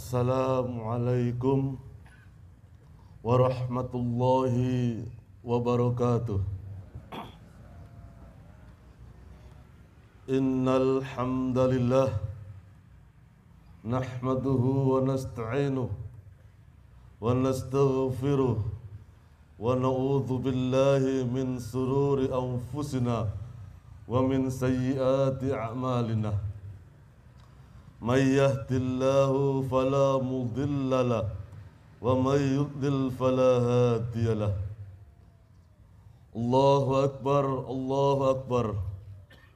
Assalamualaikum warahmatullahi wabarakatuh. Innal hamdalillah nahmaduhu wa nasta'inuhu wa nastaghfiruh wa na'udzu billahi min sururi anfusina wa min sayyiati a'malina. May yahdihillahu fala mudilla lahu wa may yudlil fala hadiya lahu. Allahu akbar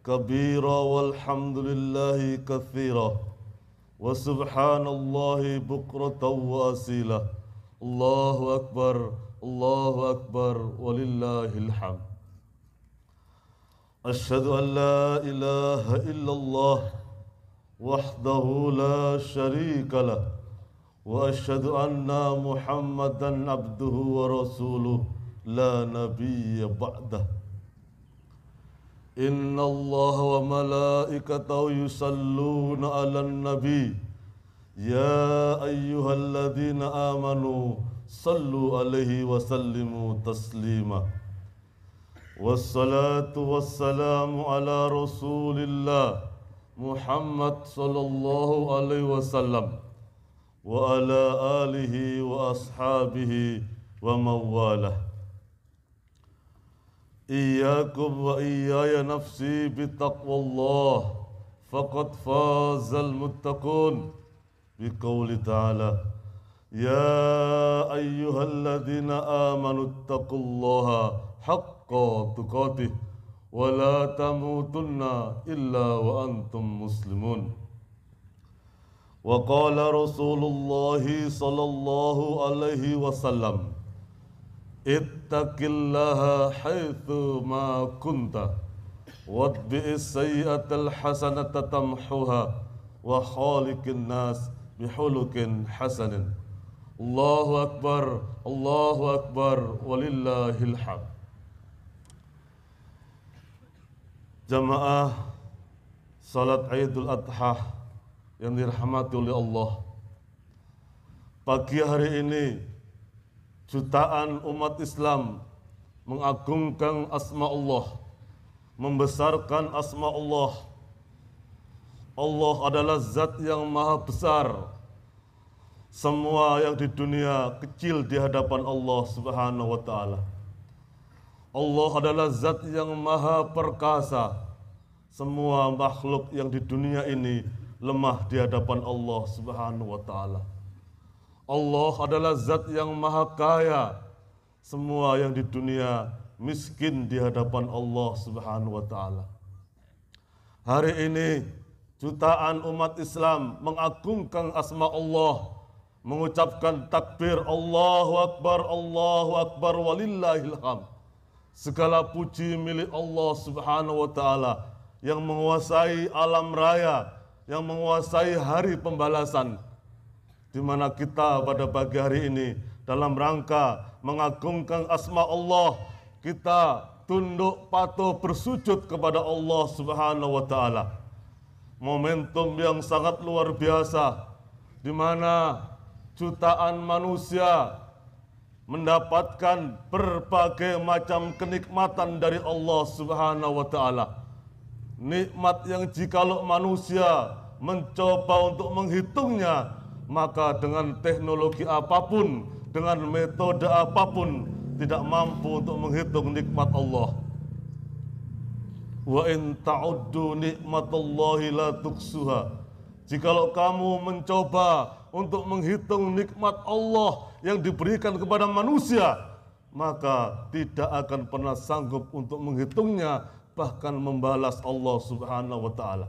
kabira walhamdulillahi katsira wa subhanallahi bukratan wa asila. Allahu akbar walillahil hamd. Asyhadu an la ilaha illallah wahdahu la syarika lah wa asyhadu anna Muhammadan abduhu wa rasuluh la nabiyya ba'dah. Inna Allah wa malaikatahu yusalluna 'alan nabi ya ayyuhalladzina amanu sallu alaihi wa sallimu taslima. Wassalatu wassalamu ala rasulillah Muhammad sallallahu alaihi wasallam wa ala alihi wa ashabihi wa mawalah. Iyyakum wa iyyaya nafsi bitaqwallah faqad fazal muttaqun biqauli ta'ala ya ayyuhalladzina amanu taqullaha haqqa tuqatih wa la tamutunna illa wa antum muslimun. Wa qala Rasulullah sallallahu alaihi wasallam ittaqillaha haitsu ma kunta watbi'is sayyi'atal hasanata tamhuha wa khaliqin nas bihulukin hasanin. Allahu akbar walillahil hamd. Jamaah salat Idul Adha yang dirahmati oleh Allah, pagi hari ini jutaan umat Islam mengagungkan asma Allah, membesarkan asma Allah. Allah adalah zat yang maha besar. Semua yang di dunia kecil di hadapan Allah Subhanahu wa ta'ala. Allah adalah zat yang maha perkasa. Semua makhluk yang di dunia ini lemah di hadapan Allah Subhanahu wa ta'ala. Allah adalah zat yang maha kaya. Semua yang di dunia miskin di hadapan Allah Subhanahu wa ta'ala. Hari ini jutaan umat Islam mengagungkan asma Allah, mengucapkan takbir Allahu akbar walillahil hamd. Segala puji milik Allah Subhanahu wa ta'ala yang menguasai alam raya, yang menguasai hari pembalasan, di mana kita pada pagi hari ini dalam rangka mengagungkan asma Allah, kita tunduk patuh bersujud kepada Allah Subhanahu wa ta'ala. Momentum yang sangat luar biasa, di mana jutaan manusia mendapatkan berbagai macam kenikmatan dari Allah Subhanahu wa ta'ala. Nikmat yang jikalau manusia mencoba untuk menghitungnya, maka dengan teknologi apapun, dengan metode apapun, tidak mampu untuk menghitung nikmat Allah. Wa in ta'uddu nikmatallahi la tuksuha. Jikalau kamu mencoba untuk menghitung nikmat Allah yang diberikan kepada manusia, maka tidak akan pernah sanggup untuk menghitungnya, bahkan membalas Allah Subhanahu wa ta'ala.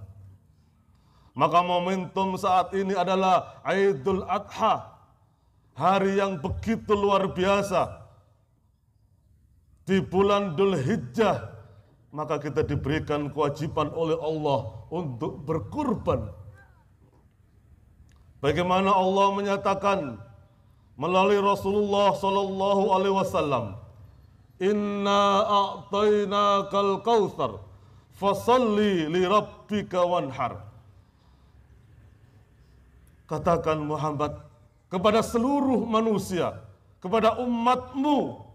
Maka momentum saat ini adalah Idul Adha, hari yang begitu luar biasa. Di bulan Dzul Hijjah, maka kita diberikan kewajiban oleh Allah untuk berkurban. Bagaimana Allah menyatakan melalui Rasulullah sallallahu alaihi wasallam, "Inna a'tainakal kautsar fasalli li rabbika wanhar." Katakan Muhammad kepada seluruh manusia, kepada umatmu,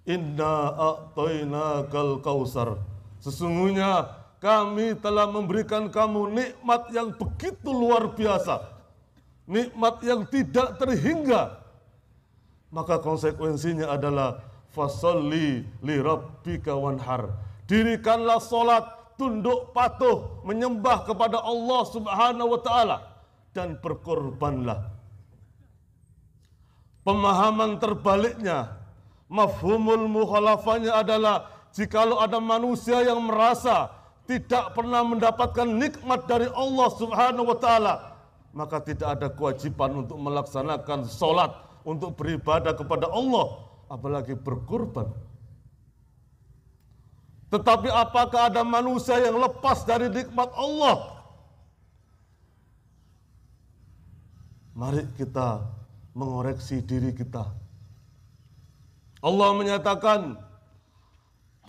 inna a'tainakal kausar. Sesungguhnya kami telah memberikan kamu nikmat yang begitu luar biasa, nikmat yang tidak terhingga. Maka konsekuensinya adalah fasalli li rabbika wanhar. Dirikanlah solat, tunduk patuh, menyembah kepada Allah Subhanahu wa Ta'ala, dan berkorbanlah. Pemahaman terbaliknya, mafhumul mukhalafahnya adalah jikalau ada manusia yang merasa tidak pernah mendapatkan nikmat dari Allah Subhanahu wa Ta'ala, maka tidak ada kewajiban untuk melaksanakan solat, untuk beribadah kepada Allah, apalagi berkorban. Tetapi apakah ada manusia yang lepas dari nikmat Allah? Mari kita mengoreksi diri kita. Allah menyatakan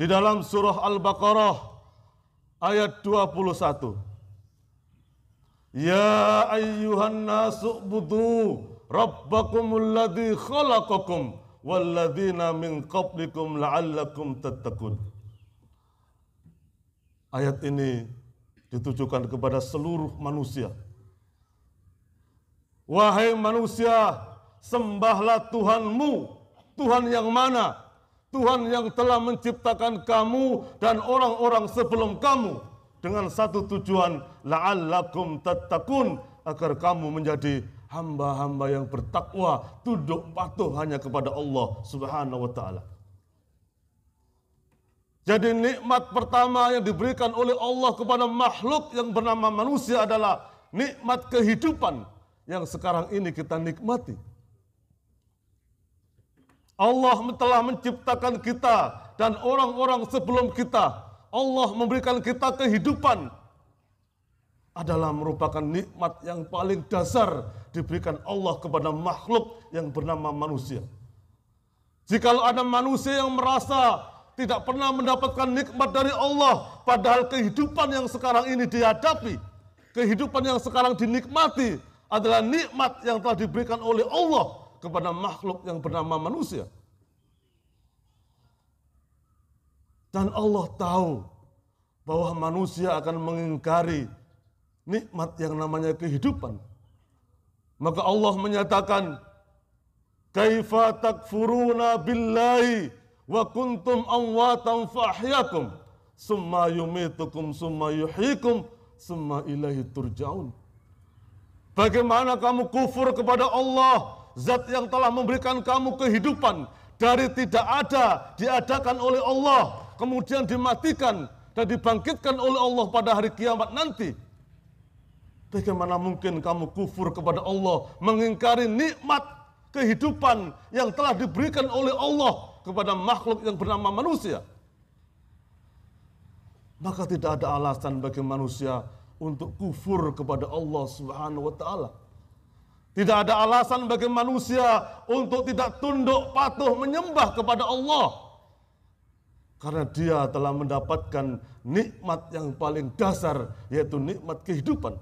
di dalam surah Al-Baqarah ayat 21, ya ayyuhan nasu budu rabbakumul ladzi khalaqakum walladzina min qablikum la'allakum tattaqun. Ayat ini ditujukan kepada seluruh manusia. Wahai manusia, sembahlah Tuhanmu. Tuhan yang mana? Tuhan yang telah menciptakan kamu dan orang-orang sebelum kamu dengan satu tujuan, la'allakum tattaqun, agar kamu menjadi hamba-hamba yang bertakwa, tunduk patuh hanya kepada Allah Subhanahu wa Ta'ala. Jadi nikmat pertama yang diberikan oleh Allah kepada makhluk yang bernama manusia adalah nikmat kehidupan yang sekarang ini kita nikmati. Allah telah menciptakan kita dan orang-orang sebelum kita. Allah memberikan kita kehidupan. Adalah merupakan nikmat yang paling dasar diberikan Allah kepada makhluk yang bernama manusia. Jikalau ada manusia yang merasa tidak pernah mendapatkan nikmat dari Allah, padahal kehidupan yang sekarang ini dihadapi, kehidupan yang sekarang dinikmati adalah nikmat yang telah diberikan oleh Allah kepada makhluk yang bernama manusia. Dan Allah tahu bahwa manusia akan mengingkari nikmat yang namanya kehidupan. Maka Allah menyatakan, kaifa takfuruna billahi wa kuntum amwatan fahyakum summa yumitukum summa yuhyikum summa ilaihi turja'un. Bagaimana kamu kufur kepada Allah, zat yang telah memberikan kamu kehidupan dari tidak ada, diadakan oleh Allah, kemudian dimatikan dan dibangkitkan oleh Allah pada hari kiamat nanti. Bagaimana mungkin kamu kufur kepada Allah, mengingkari nikmat kehidupan yang telah diberikan oleh Allah kepada makhluk yang bernama manusia? Maka tidak ada alasan bagi manusia untuk kufur kepada Allah Subhanahu wa Ta'ala. Tidak ada alasan bagi manusia untuk tidak tunduk patuh menyembah kepada Allah, karena dia telah mendapatkan nikmat yang paling dasar, yaitu nikmat kehidupan.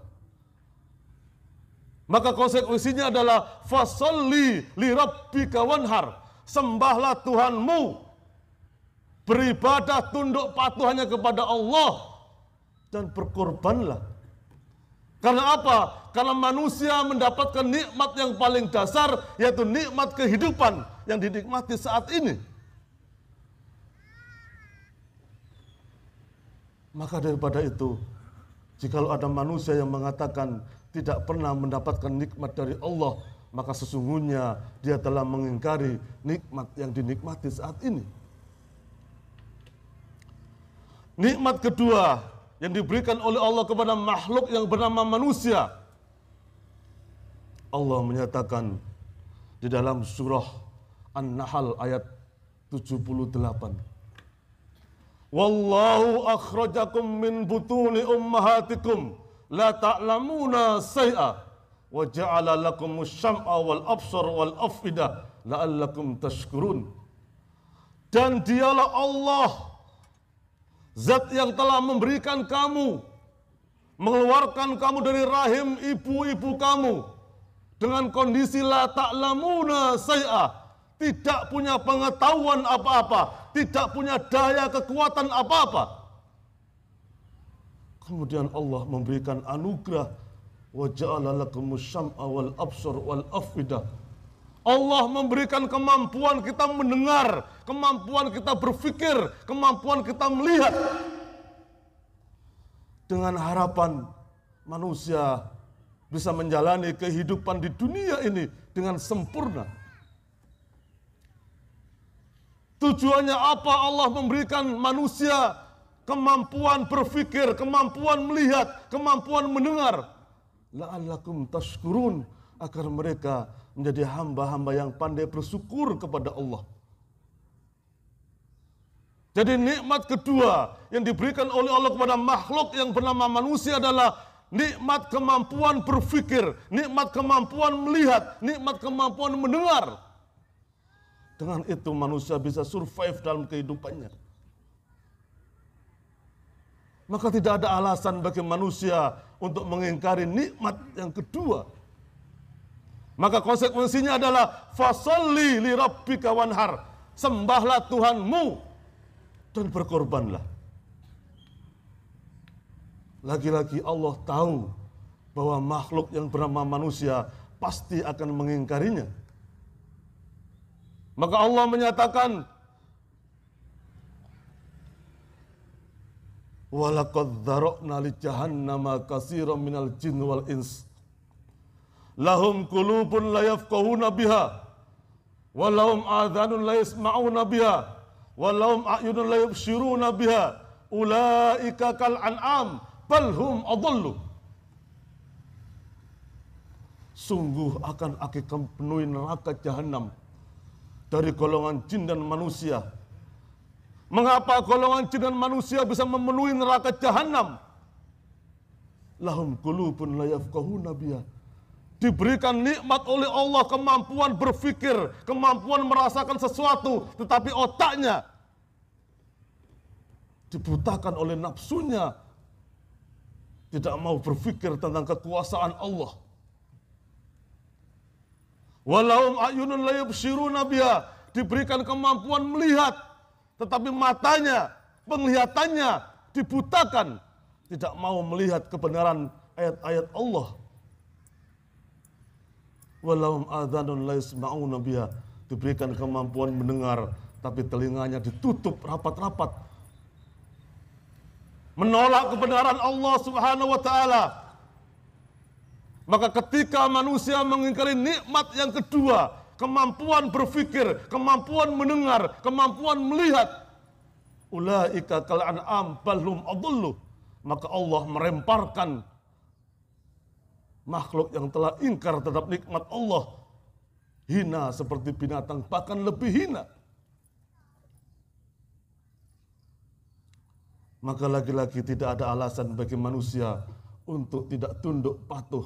Maka konsekuensinya adalah fasalli li rabbika wanhar. Sembahlah Tuhanmu, beribadah tunduk patuh hanya kepada Allah, dan berkorbanlah. Karena apa? Karena manusia mendapatkan nikmat yang paling dasar, yaitu nikmat kehidupan yang dinikmati saat ini. Maka daripada itu, jikalau ada manusia yang mengatakan tidak pernah mendapatkan nikmat dari Allah, maka sesungguhnya dia telah mengingkari nikmat yang dinikmati saat ini. Nikmat kedua yang diberikan oleh Allah kepada makhluk yang bernama manusia, Allah menyatakan di dalam surah An-Nahl ayat 78, wallahu akhrajakum min butuni ummahatikum la ta'lamuna say'a wa ja'ala lakumus syam'a wal absar wal afidah la'allakum tashkurun. Dan dialah Allah, zat yang telah memberikan kamu mengeluarkan kamu dari rahim ibu-ibu kamu dengan kondisi la ta'lamuna syai'ah, tidak punya pengetahuan apa-apa, tidak punya daya kekuatan apa-apa. Kemudian Allah memberikan anugerah, wa ja'ala lakumus syam'a wal absar wal afidah. Allah memberikan kemampuan kita mendengar, kemampuan kita berpikir, kemampuan kita melihat. Dengan harapan manusia bisa menjalani kehidupan di dunia ini dengan sempurna. Tujuannya apa Allah memberikan manusia kemampuan berpikir, kemampuan melihat, kemampuan mendengar? La'allakum tashkurun, agar mereka menjadi hamba-hamba yang pandai bersyukur kepada Allah. Jadi nikmat kedua yang diberikan oleh Allah kepada makhluk yang bernama manusia adalah nikmat kemampuan berpikir, nikmat kemampuan melihat, nikmat kemampuan mendengar. Dengan itu manusia bisa survive dalam kehidupannya. Maka tidak ada alasan bagi manusia untuk mengingkari nikmat yang kedua. Maka konsekuensinya adalah fasalli li rabbika wanhar. Sembahlah Tuhanmu dan berkorbanlah. Lagi-lagi Allah tahu bahwa makhluk yang bernama manusia pasti akan mengingkarinya. Maka Allah menyatakan, walaqad dzara'na li jahannama katsiran minal jinni wal ins lahum qulubun la yafqahuna biha wa lahum adhanun la yasma'una biha wa lahum a'yunun la yubsiruna biha ulaika kal an'am bal hum adallu. Sungguh akan aku penuhi neraka jahanam dari golongan jin dan manusia. Mengapa golongan jin dan manusia bisa memenuhi neraka jahanam? Lahum qulubun la yafqahuna biha. Diberikan nikmat oleh Allah kemampuan berpikir, kemampuan merasakan sesuatu, tetapi otaknya dibutakan oleh nafsunya, tidak mau berpikir tentang kekuasaan Allah. Walahum a'yunun la yubsiruna biha. Diberikan kemampuan melihat, tetapi matanya, penglihatannya dibutakan, tidak mau melihat kebenaran ayat-ayat Allah. Walahum adhanun la yasma'una biha. Diberikan kemampuan mendengar, tapi telinganya ditutup rapat-rapat, menolak kebenaran Allah Subhanahu wa ta'ala. Maka ketika manusia mengingkari nikmat yang kedua, kemampuan berpikir, kemampuan mendengar, kemampuan melihat, ulaika kal an'am bal hum adallu, maka Allah meremparkan makhluk yang telah ingkar terhadap nikmat Allah hina seperti binatang, bahkan lebih hina. Maka lagi-lagi tidak ada alasan bagi manusia untuk tidak tunduk patuh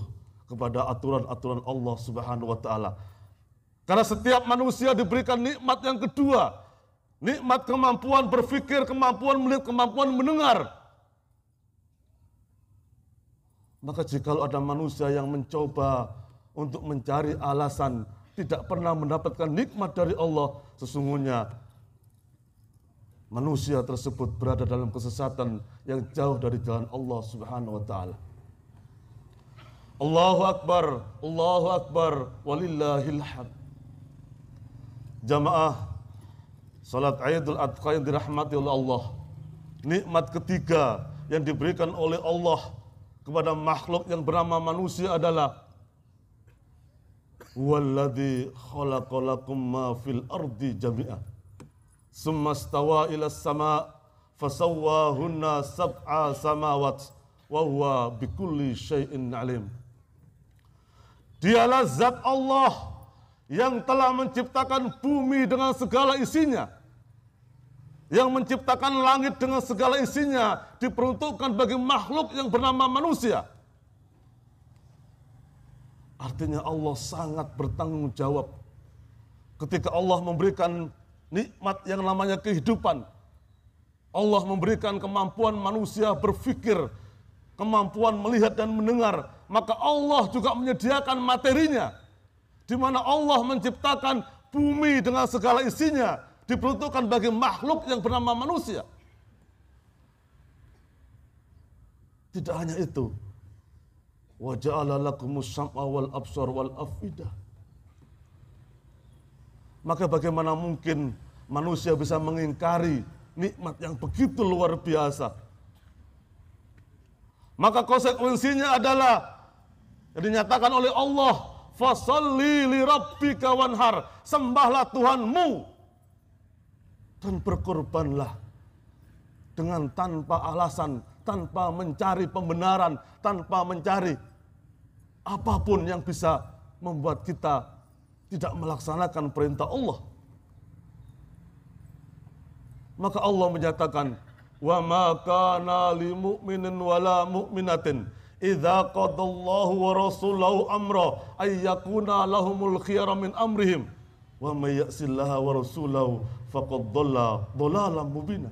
kepada aturan-aturan Allah Subhanahu wa ta'ala. Karena setiap manusia diberikan nikmat yang kedua, nikmat kemampuan berpikir, kemampuan melihat, kemampuan mendengar. Maka jikalau ada manusia yang mencoba untuk mencari alasan tidak pernah mendapatkan nikmat dari Allah, sesungguhnya manusia tersebut berada dalam kesesatan yang jauh dari jalan Allah Subhanahu wa ta'ala. Allahu Akbar, walillahil hamd. Jamaah salat Idul Adha yang dirahmati oleh Allah, nikmat ketiga yang diberikan oleh Allah kepada makhluk yang bernama manusia adalah walladzi khalaqalakum ma fil ardi jami'an summa stawa ila sama fasawwahunna sab'a samawat wa huwa bikulli syai'in alim. Dialah zat Allah yang telah menciptakan bumi dengan segala isinya, yang menciptakan langit dengan segala isinya, diperuntukkan bagi makhluk yang bernama manusia. Artinya Allah sangat bertanggung jawab ketika Allah memberikan nikmat yang namanya kehidupan. Allah memberikan kemampuan manusia berpikir, kemampuan melihat dan mendengar, maka Allah juga menyediakan materinya, di mana Allah menciptakan bumi dengan segala isinya, diperuntukkan bagi makhluk yang bernama manusia. Tidak hanya itu, wa ja'ala lakumus sam'a wal absar wal afidah. Maka bagaimana mungkin manusia bisa mengingkari nikmat yang begitu luar biasa? Maka konsekuensinya adalah yang dinyatakan oleh Allah, fasalli li rabbika wanhar, sembahlah Tuhanmu dan berkorbanlah dengan tanpa alasan, tanpa mencari pembenaran, tanpa mencari apapun yang bisa membuat kita tidak melaksanakan perintah Allah. Maka Allah menyatakan, wa ma kana lil mu'minin wala mu'minatin idza qadallahu wa rasuluhu amra ay yakuna lahumul khiyara min amrihim wa may ya'sillaha wa rasulahu faqad dhalla dhalalan mubina.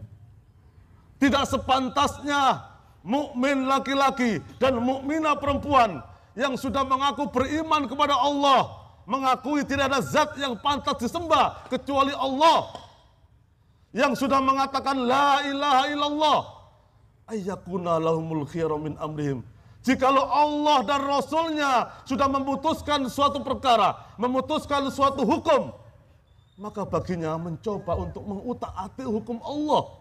Tidak sepantasnya mukmin laki-laki dan mukminah perempuan yang sudah mengaku beriman kepada Allah, mengakui tidak ada zat yang pantas disembah kecuali Allah, yang sudah mengatakan la ilaha illallah, ayyakuna lahumul khiyara min amrihim. Jikalau Allah dan Rasulnya sudah memutuskan suatu perkara, memutuskan suatu hukum, maka baginya mencoba untuk mengutak-atik hukum Allah,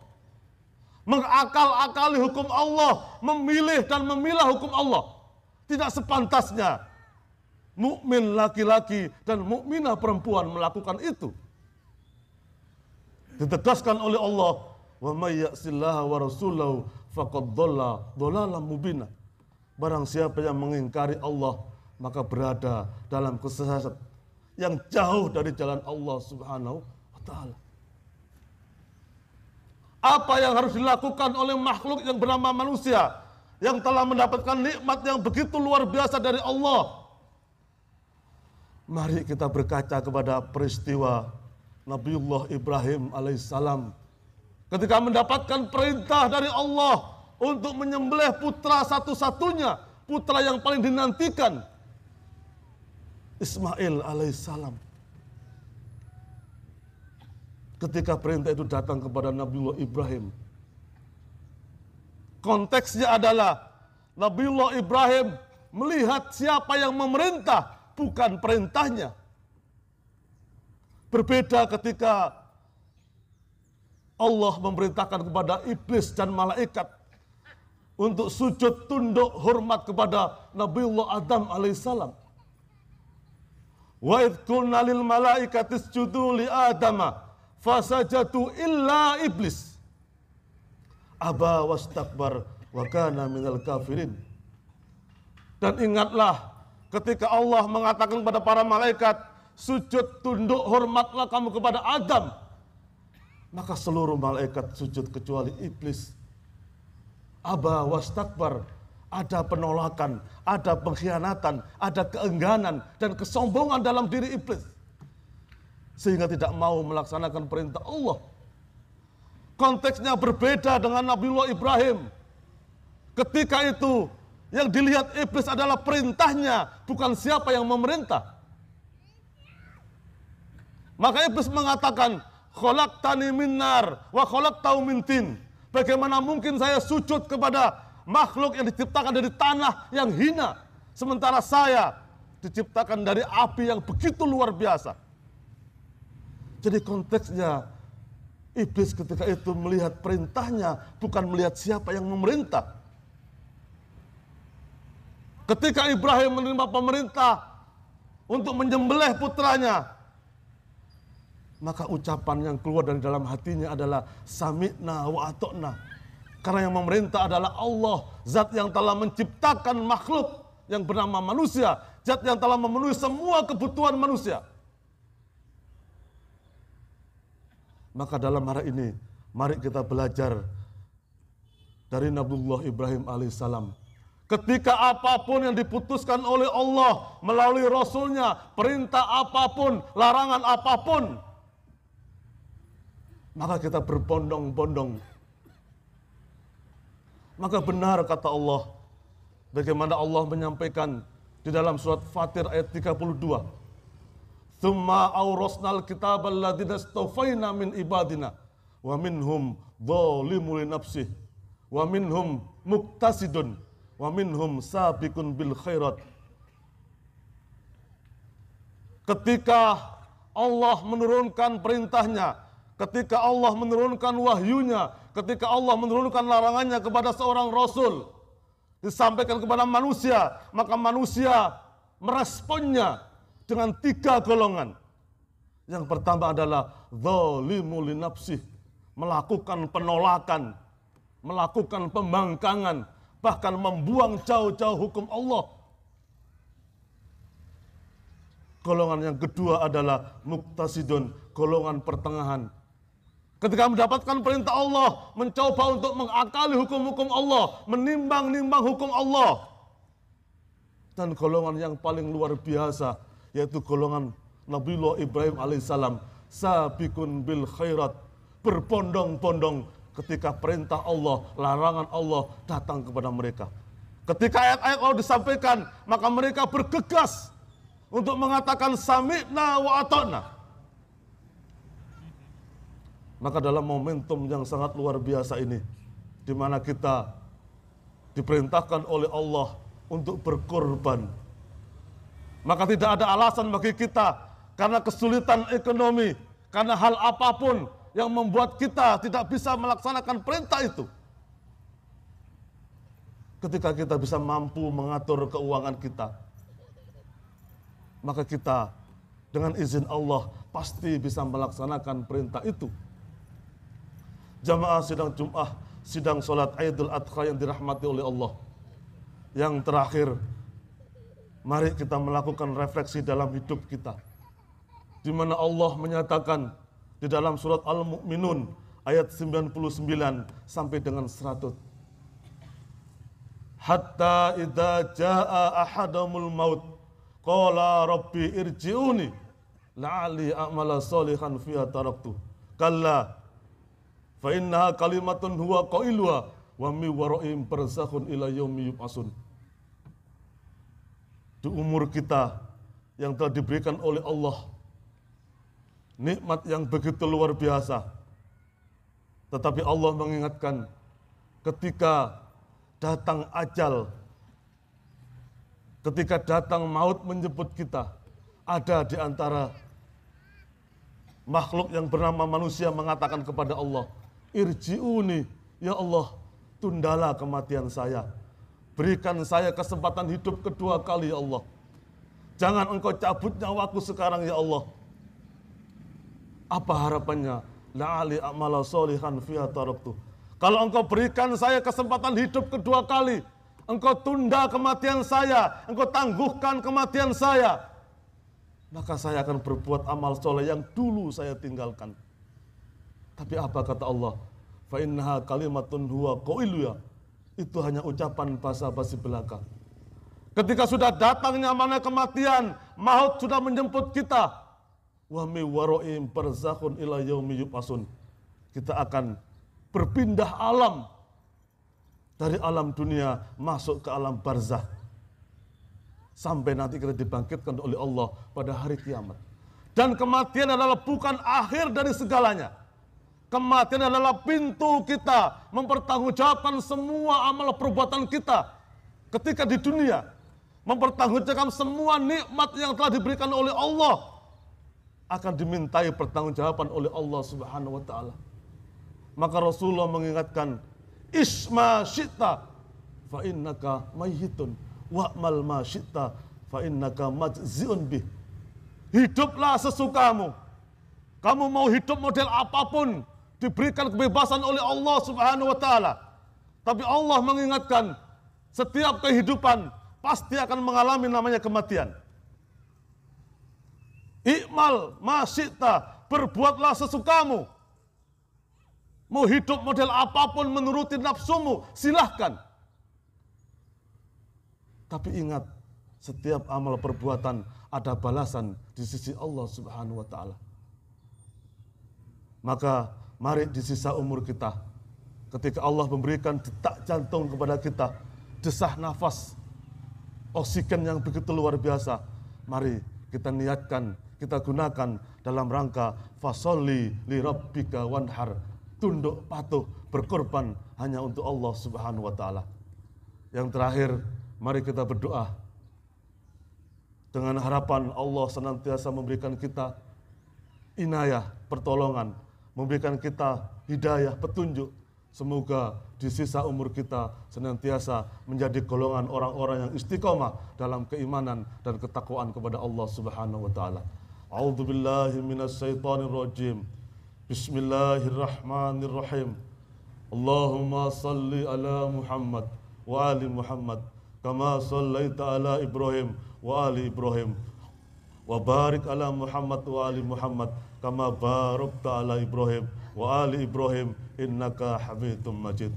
mengakal-akali hukum Allah, memilih dan memilah hukum Allah. Tidak sepantasnya mukmin laki-laki dan mukminah perempuan melakukan itu. Ditegaskan oleh Allah, wa may ya'sillaha wa rasulahu faqad dhalla dhalalan mubina. Barang siapa yang mengingkari Allah, maka berada dalam kesesatan yang jauh dari jalan Allah Subhanahu wa taala. Apa yang harus dilakukan oleh makhluk yang bernama manusia yang telah mendapatkan nikmat yang begitu luar biasa dari Allah? Mari kita berkaca kepada peristiwa Nabiullah Ibrahim alaihissalam ketika mendapatkan perintah dari Allah untuk menyembelih putra satu-satunya, putra yang paling dinantikan, Ismail alaihissalam. Ketika perintah itu datang kepada Nabiullah Ibrahim, konteksnya adalah Nabiullah Ibrahim melihat siapa yang memerintah, bukan perintahnya. Berbeda ketika Allah memerintahkan kepada iblis dan malaikat untuk sujud tunduk hormat kepada Nabiullah Adam alaihissalam. Wa idh qulna lil malaikati isjudu li Adama fasajadu illa iblis aba wastakbar wa kana minal kafirin. Dan ingatlah ketika Allah mengatakan kepada para malaikat, sujud tunduk hormatlah kamu kepada Adam, maka seluruh malaikat sujud kecuali iblis. Aba wastakbar, ada penolakan, ada pengkhianatan, ada keengganan dan kesombongan dalam diri iblis, sehingga tidak mau melaksanakan perintah Allah. Konteksnya berbeda dengan Nabiullah Ibrahim. Ketika itu yang dilihat iblis adalah perintahnya, bukan siapa yang memerintah. Maka iblis mengatakan, khalaqtani min nar wa khalaqtahu min tin. Bagaimana mungkin saya sujud kepada makhluk yang diciptakan dari tanah yang hina, sementara saya diciptakan dari api yang begitu luar biasa. Jadi konteksnya iblis ketika itu melihat perintahnya, bukan melihat siapa yang memerintah. Ketika Ibrahim menerima pemerintah untuk menyembelih putranya, maka ucapan yang keluar dari dalam hatinya adalah sami'na wa ata'na. Karena yang memerintah adalah Allah, zat yang telah menciptakan makhluk yang bernama manusia, zat yang telah memenuhi semua kebutuhan manusia. Maka dalam hari ini, mari kita belajar dari Nabiullah Ibrahim alaihissalam. Ketika apapun yang diputuskan oleh Allah melalui Rasulnya, perintah apapun, larangan apapun, maka kita berbondong-bondong. Maka benar kata Allah, Bagaimana Allah menyampaikan di dalam surat Fatir ayat 32. Tsumma awrasnal kitabal ladzina istafaina min ibadina wa minhum dzalimun li nafsihi wa minhum muqtasidun wa minhum sabiqun bil khairat. Ketika Allah menurunkan perintahnya, ketika Allah menurunkan wahyunya, ketika Allah menurunkan larangannya kepada seorang rasul, disampaikan kepada manusia, maka manusia meresponnya dengan 3 golongan. Yang pertama adalah zalimul li nafsih, melakukan penolakan, melakukan pembangkangan, bahkan membuang jauh-jauh hukum Allah. Golongan yang kedua adalah muqtasidun, golongan pertengahan. Ketika mendapatkan perintah Allah, mencoba untuk mengakali hukum-hukum Allah, menimbang-nimbang hukum Allah. Dan golongan yang paling luar biasa, yaitu golongan Nabiullah Ibrahim alaihissalam, sabiqun bil khairat, berbondong-bondong ketika perintah Allah, larangan Allah datang kepada mereka. Ketika ayat-ayat Allah disampaikan, maka mereka bergegas untuk mengatakan sami'na wa ata'na. Maka dalam momentum yang sangat luar biasa ini, di mana kita diperintahkan oleh Allah untuk berkorban, maka tidak ada alasan bagi kita karena kesulitan ekonomi, karena hal apapun yang membuat kita tidak bisa melaksanakan perintah itu. Ketika kita bisa mampu mengatur keuangan kita, maka kita dengan izin Allah pasti bisa melaksanakan perintah itu. Jamaah sidang Jum'ah, sidang sholat Idul Adha yang dirahmati oleh Allah. Yang terakhir, mari kita melakukan refleksi dalam hidup kita. Di mana Allah menyatakan di dalam surat Al-Mu'minun ayat 99 sampai dengan 100. Hatta idza jaa ahadamul maut qala rabbi irji'uni la'ali a'mala sholihan fiha taraktu. Kalla fa innaha kalimatun huwa qailuha wa mi waraihim barzakhun ila yaumi yub'atsun. Di umur kita yang telah diberikan oleh Allah nikmat yang begitu luar biasa, tetapi Allah mengingatkan ketika datang ajal, ketika datang maut menjemput kita, ada di antara makhluk yang bernama manusia mengatakan kepada Allah, irji'uni, ya Allah, tundalah kematian saya. Berikan saya kesempatan hidup kedua kali, ya Allah. Jangan engkau cabut nyawaku sekarang, ya Allah. Apa harapannya? La'ali a'mala sholihan fiha taraktu. Kalau engkau berikan saya kesempatan hidup kedua kali, engkau tunda kematian saya, engkau tangguhkan kematian saya, maka saya akan berbuat amal soleh yang dulu saya tinggalkan. Tapi apa kata Allah? Fa innaha kalimatun huwa qailuha. Itu hanya ucapan basa-basi belaka. Ketika sudah datangnya mana kematian, maut sudah menjemput kita. Wa mi waraihim barzakhun ila yaumi yub'atsun. Kita akan berpindah alam dari alam dunia masuk ke alam barzakh. Sampai nanti kita dibangkitkan oleh Allah pada hari kiamat. Dan kematian adalah bukan akhir dari segalanya. Kematian adalah pintu kita mempertanggungjawabkan semua amal perbuatan kita ketika di dunia. Mempertanggungjawabkan semua nikmat yang telah diberikan oleh Allah. Akan dimintai pertanggungjawaban oleh Allah Subhanahu wa ta'ala. Maka Rasulullah mengingatkan, isma syi'ta fa innaka mayyitun wa'mal ma syi'ta fa innaka majzi'un bih. Hiduplah sesukamu. Kamu mau hidup model apapun, diberikan kebebasan oleh Allah Subhanahu wa ta'ala. Tapi Allah mengingatkan, setiap kehidupan pasti akan mengalami namanya kematian. I'mal ma syi'ta, berbuatlah sesukamu. Mau hidup model apapun menuruti nafsumu, silahkan. Tapi ingat, setiap amal perbuatan ada balasan di sisi Allah Subhanahu wa ta'ala. Maka mari di sisa umur kita, ketika Allah memberikan detak jantung kepada kita, desah nafas, oksigen yang begitu luar biasa. Mari kita niatkan, kita gunakan dalam rangka fasolli li rabbika wanhar, tunduk patuh berkorban hanya untuk Allah Subhanahu wa taala. Yang terakhir, mari kita berdoa dengan harapan Allah senantiasa memberikan kita inayah, pertolongan, memberikan kita hidayah, petunjuk. Semoga di sisa umur kita senantiasa menjadi golongan orang-orang yang istiqomah dalam keimanan dan ketakwaan kepada Allah Subhanahu wa taala. A'udzubillahi minasyaitonirrajim. Bismillahirrahmanirrahim. Allahumma salli ala Muhammad wa ali Muhammad kama sallaita ala Ibrahim wa ali Ibrahim wa barik ala Muhammad wa ali Muhammad kama barakta ala Ibrahim wa ali Ibrahim innaka Hamidum Majid.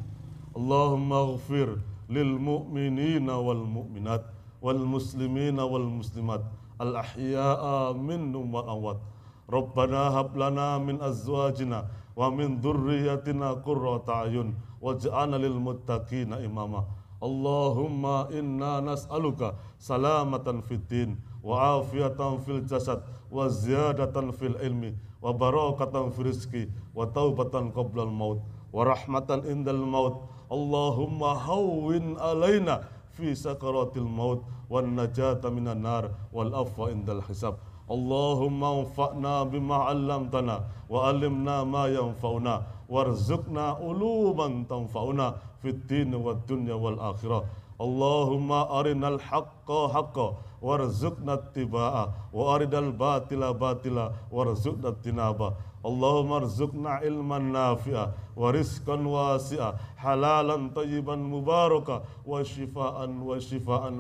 Allahumma ighfir lil mu'minina wal mu'minat wal muslimina wal muslimat al ahya'a minhum wal amwat. Rabbana hab lana min azwajina wa min dhurriyyatina qurrata a'yun waj'alna lil muttaqina imama. Allahumma inna nas'aluka salamatan fid din wa afiyatan fil jasad wa ziyadatan fil ilmi wa barakatan fil rizqi wa taubatan qablal maut wa rahmatan indal maut. Allahumma hawwin alaina fi sakaratil maut wan najata minan nar wal afwa indal hisab. Allahumma anfa'na bima 'allamtana wa 'allimna ma yanfa'una warzuqna uluman tanfa'una fid din wad dunya wal akhirah. Allahumma arinal haqqa haqqa warzuqna ittiba'a wa arinal batila batila warzuqna tinaba. Allahumma arzuqna ilman nafi'a wa rizqan wasi'a halalan tayyiban mubaraka wa shifaan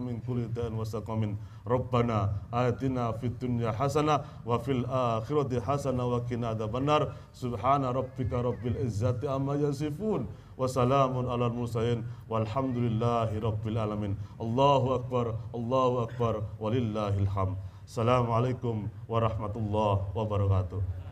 min kulli da'in wa saqamin. Rabbana atina fid dunya hasanah wa fil akhirati hasanah wa qina adzabannar. Subhana rabbika rabbil izzati amma yasifun wa salamun alal mursalin walhamdulillahi rabbil alamin. Allahu akbar walillahil hamd. Assalamualaikum warahmatullahi wabarakatuh.